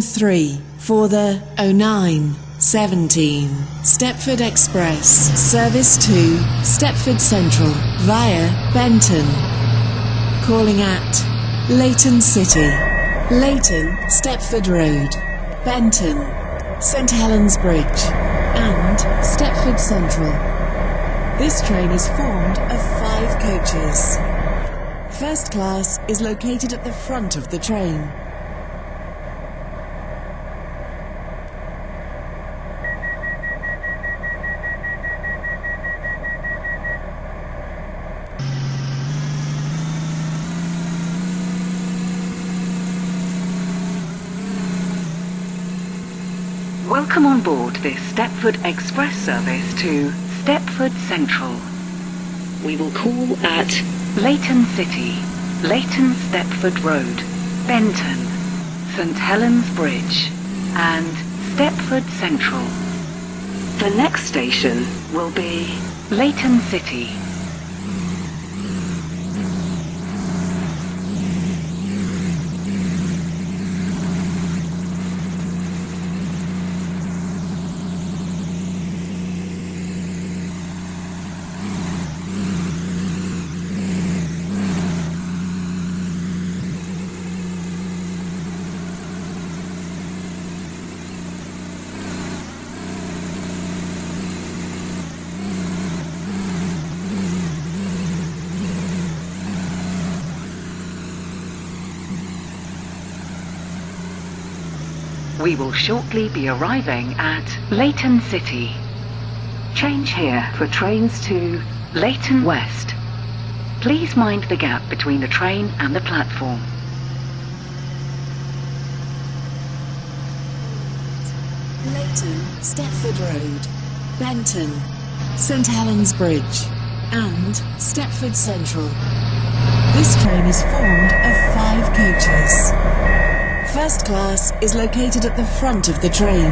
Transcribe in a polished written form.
3 for the 0917 Stepford Express service to Stepford Central via Benton. Calling at Leighton City, Leighton, Stepford Road, Benton, St Helens Bridge and Stepford Central. This train is formed of 5 coaches. First class is located at the front of the train. Welcome on board this Stepford Express service to Stepford Central. We will call at Leighton City, Leighton Stepford Road, Benton, St Helens Bridge and Stepford Central. The next station will be Leighton City. We will shortly be arriving at Leighton City. Change here for trains to Leighton West. Please mind the gap between the train and the platform. Leighton, Stepford Road, Benton, St Helens Bridge and Stepford Central. This train is formed of 5 coaches. First class is located at the front of the train.